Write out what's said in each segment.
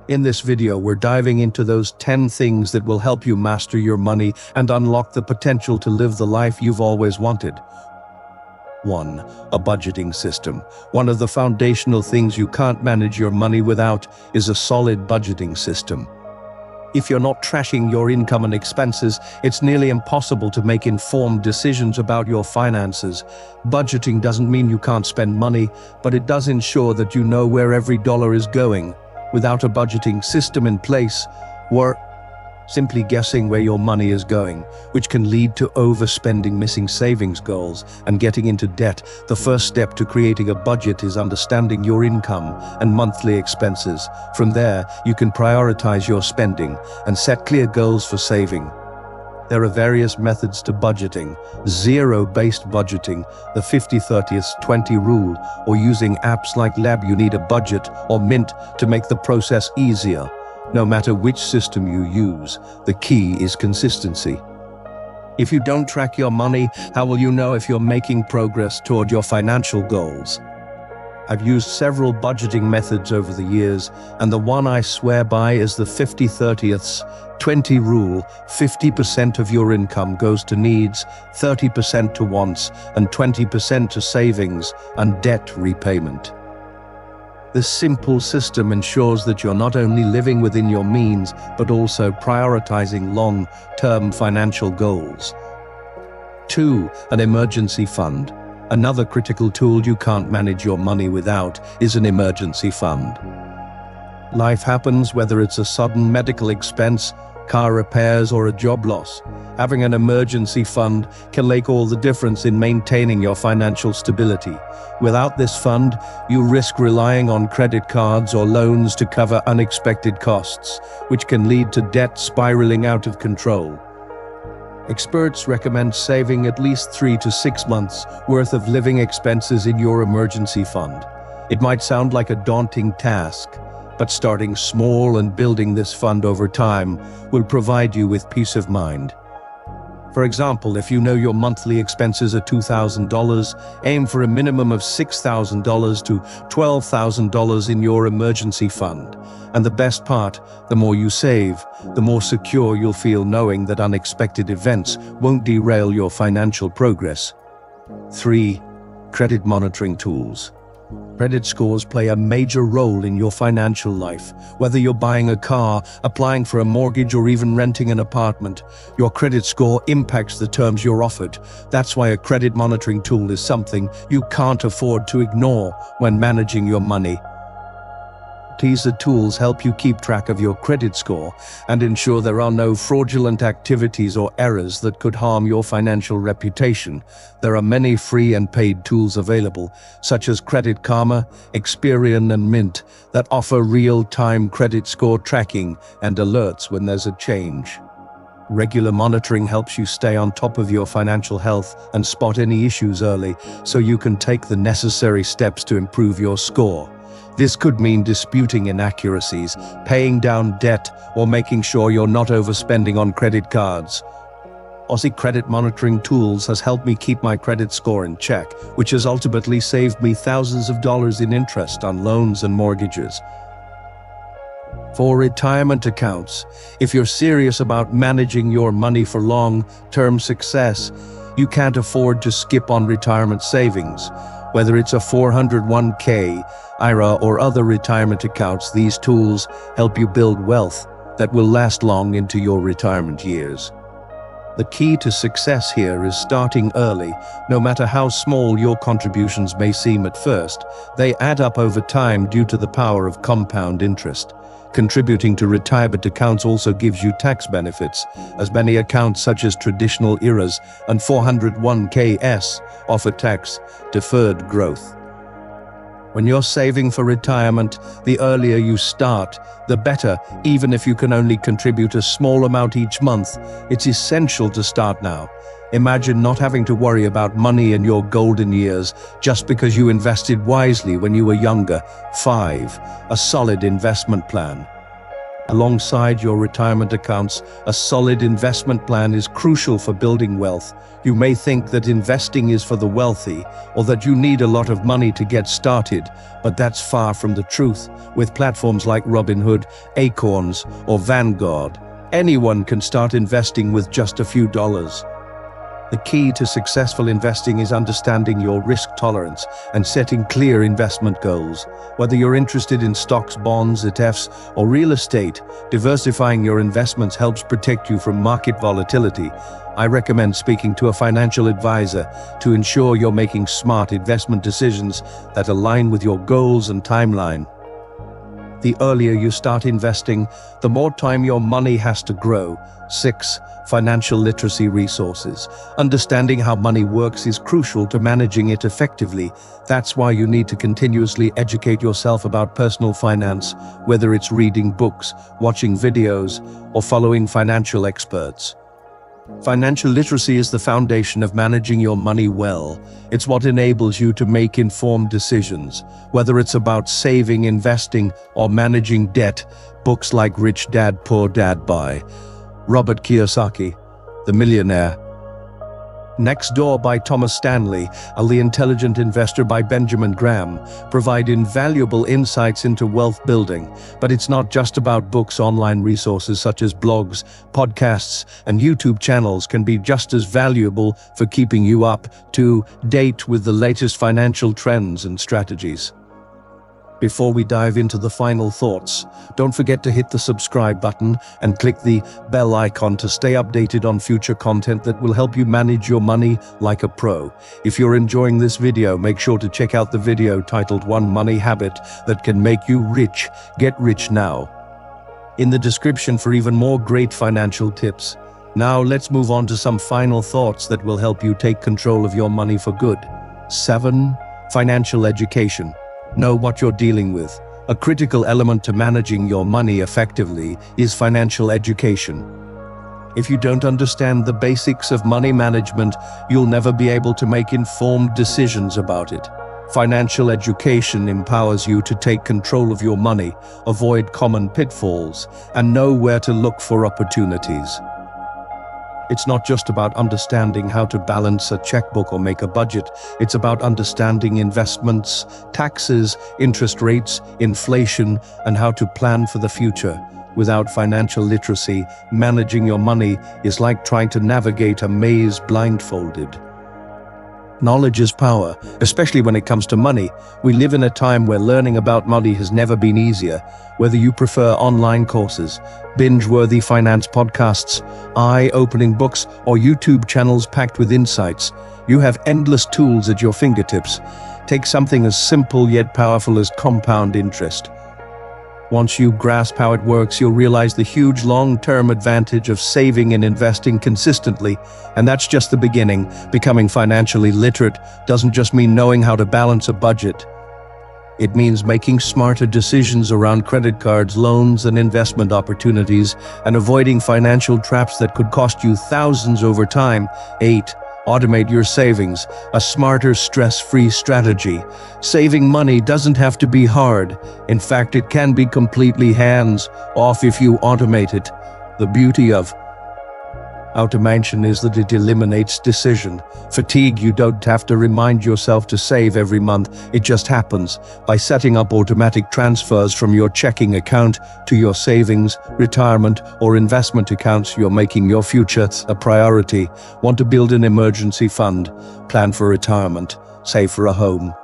In this video, we're diving into those 10 things that will help you master your money and unlock the potential to live the life you've always wanted. 1. A budgeting system. One of the foundational things you can't manage your money without is a solid budgeting system. If you're not tracking your income and expenses, it's nearly impossible to make informed decisions about your finances. Budgeting doesn't mean you can't spend money, but it does ensure that you know where every dollar is going. Without a budgeting system in place, we're simply guessing where your money is going, which can lead to overspending, missing savings goals, and getting into debt. The first step to creating a budget is understanding your income and monthly expenses. From there, you can prioritize your spending and set clear goals for saving. There are various methods to budgeting: zero-based budgeting, the 50-30-20 rule, or using apps like YNAB. You need a budget or Mint to make the process easier. No matter which system you use, the key is consistency. If you don't track your money, how will you know if you're making progress toward your financial goals? I've used several budgeting methods over the years, and the one I swear by is the 50-30-20 rule. 50% of your income goes to needs, 30% to wants, and 20% to savings and debt repayment. This simple system ensures that you're not only living within your means, but also prioritizing long-term financial goals. 2. An emergency fund. Another critical tool you can't manage your money without is an emergency fund. Life happens, whether it's a sudden medical expense, car repairs, or a job loss. Having an emergency fund can make all the difference in maintaining your financial stability. Without this fund, you risk relying on credit cards or loans to cover unexpected costs, which can lead to debt spiraling out of control. Experts recommend saving at least 3 to 6 months worth of living expenses in your emergency fund. It might sound like a daunting task, but starting small and building this fund over time will provide you with peace of mind. For example, if you know your monthly expenses are $2,000, aim for a minimum of $6,000 to $12,000 in your emergency fund. And the best part, the more you save, the more secure you'll feel knowing that unexpected events won't derail your financial progress. 3. Credit monitoring tools. Credit scores play a major role in your financial life. Whether you're buying a car, applying for a mortgage, or even renting an apartment, your credit score impacts the terms you're offered. That's why a credit monitoring tool is something you can't afford to ignore when managing your money. These tools help you keep track of your credit score and ensure there are no fraudulent activities or errors that could harm your financial reputation. There are many free and paid tools available, such as Credit Karma, Experian, and Mint, that offer real-time credit score tracking and alerts when there's a change. Regular monitoring helps you stay on top of your financial health and spot any issues early, so you can take the necessary steps to improve your score. This could mean disputing inaccuracies, paying down debt, or making sure you're not overspending on credit cards. Aussie Credit Monitoring Tools has helped me keep my credit score in check, which has ultimately saved me thousands of dollars in interest on loans and mortgages. For retirement accounts, if you're serious about managing your money for long-term success, you can't afford to skip on retirement savings. Whether it's a 401k, IRA, or other retirement accounts, these tools help you build wealth that will last long into your retirement years. The key to success here is starting early. No matter how small your contributions may seem at first, they add up over time due to the power of compound interest. Contributing to retirement accounts also gives you tax benefits, as many accounts such as traditional IRAs and 401ks offer tax-deferred growth. When you're saving for retirement, the earlier you start, the better. Even if you can only contribute a small amount each month, it's essential to start now. Imagine not having to worry about money in your golden years just because you invested wisely when you were younger. 5. A solid investment plan. Alongside your retirement accounts, a solid investment plan is crucial for building wealth. You may think that investing is for the wealthy, or that you need a lot of money to get started, but that's far from the truth. With platforms like Robinhood, Acorns, or Vanguard, anyone can start investing with just a few dollars. The key to successful investing is understanding your risk tolerance and setting clear investment goals. Whether you're interested in stocks, bonds, ETFs, or real estate, diversifying your investments helps protect you from market volatility. I recommend speaking to a financial advisor to ensure you're making smart investment decisions that align with your goals and timeline. The earlier you start investing, the more time your money has to grow. 6. Financial literacy resources. Understanding how money works is crucial to managing it effectively. That's why you need to continuously educate yourself about personal finance, whether it's reading books, watching videos, or following financial experts. Financial literacy is the foundation of managing your money well. It's what enables you to make informed decisions, whether it's about saving, investing, or managing debt. Books like Rich Dad, Poor Dad by Robert Kiyosaki, The Millionaire, Next Door by Thomas Stanley, and The Intelligent Investor by Benjamin Graham provide invaluable insights into wealth building. But it's not just about books. Online resources such as blogs, podcasts, and YouTube channels can be just as valuable for keeping you up to date with the latest financial trends and strategies. Before we dive into the final thoughts, don't forget to hit the subscribe button and click the bell icon to stay updated on future content that will help you manage your money like a pro. If you're enjoying this video, make sure to check out the video titled "One Money Habit That Can Make You Rich." Get rich now in the description for even more great financial tips. Now let's move on to some final thoughts that will help you take control of your money for good. 7. Financial education. Know what you're dealing with. A critical element to managing your money effectively is financial education. If you don't understand the basics of money management, you'll never be able to make informed decisions about it. Financial education empowers you to take control of your money, avoid common pitfalls, and know where to look for opportunities. It's not just about understanding how to balance a checkbook or make a budget. It's about understanding investments, taxes, interest rates, inflation, and how to plan for the future. Without financial literacy, managing your money is like trying to navigate a maze blindfolded. Knowledge is power, especially when it comes to money. We live in a time where learning about money has never been easier. Whether you prefer online courses, binge-worthy finance podcasts, eye-opening books, or YouTube channels packed with insights, you have endless tools at your fingertips. Take something as simple yet powerful as compound interest. Once you grasp how it works, you'll realize the huge long-term advantage of saving and investing consistently. And that's just the beginning. Becoming financially literate doesn't just mean knowing how to balance a budget. It means making smarter decisions around credit cards, loans, and investment opportunities, and avoiding financial traps that could cost you thousands over time. 8. Automate your savings, a smarter, stress-free strategy. Saving money doesn't have to be hard. In fact, it can be completely hands-off if you automate it. The beauty of automation is that it eliminates decision fatigue. You don't have to remind yourself to save every month. It just happens. By setting up automatic transfers from your checking account to your savings, retirement, or investment accounts, you're making your future a priority. Want to build an emergency fund, plan for retirement, save for a home?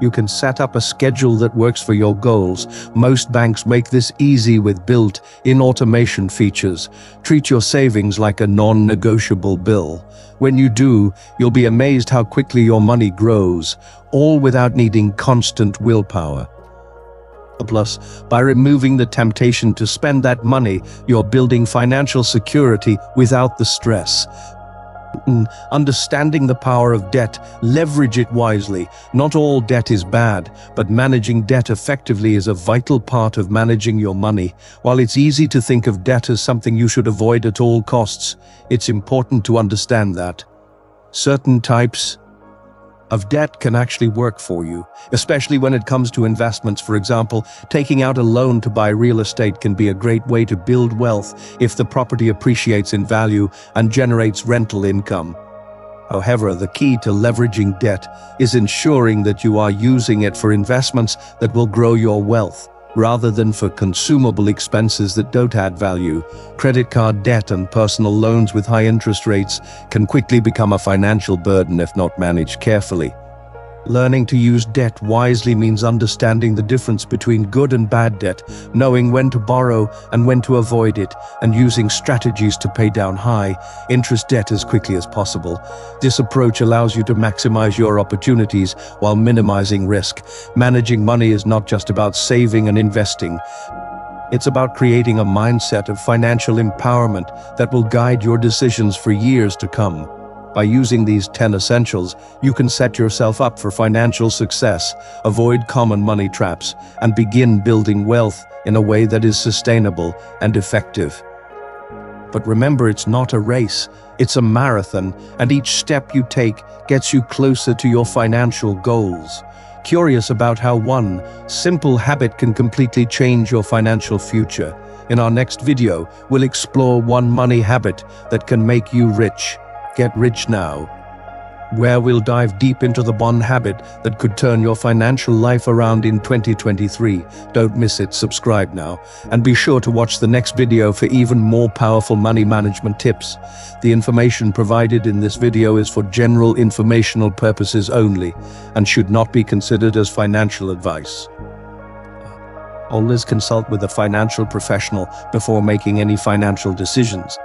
You can set up a schedule that works for your goals. Most banks make this easy with built-in automation features. Treat your savings like a non-negotiable bill. When you do, you'll be amazed how quickly your money grows, all without needing constant willpower. Plus, by removing the temptation to spend that money, you're building financial security without the stress. Understanding the power of debt, leverage it wisely. Not all debt is bad, but managing debt effectively is a vital part of managing your money. While it's easy to think of debt as something you should avoid at all costs, it's important to understand that certain types of debt can actually work for you, especially when it comes to investments. For example, taking out a loan to buy real estate can be a great way to build wealth if the property appreciates in value and generates rental income. However, the key to leveraging debt is ensuring that you are using it for investments that will grow your wealth, rather than for consumable expenses that don't add value. Credit card debt and personal loans with high interest rates can quickly become a financial burden if not managed carefully. Learning to use debt wisely means understanding the difference between good and bad debt, knowing when to borrow and when to avoid it, and using strategies to pay down high-interest debt as quickly as possible. This approach allows you to maximize your opportunities while minimizing risk. Managing money is not just about saving and investing. It's about creating a mindset of financial empowerment that will guide your decisions for years to come. By using these 10 essentials, you can set yourself up for financial success, avoid common money traps, and begin building wealth in a way that is sustainable and effective. But remember, it's not a race, it's a marathon, and each step you take gets you closer to your financial goals. Curious about how one simple habit can completely change your financial future? In our next video, we'll explore one money habit that can make you rich. Get rich now, where we'll dive deep into the one habit that could turn your financial life around in 2023. Don't miss it. Subscribe now, and be sure to watch the next video for even more powerful money management tips. The information provided in this video is for general informational purposes only and should not be considered as financial advice. Always consult with a financial professional before making any financial decisions.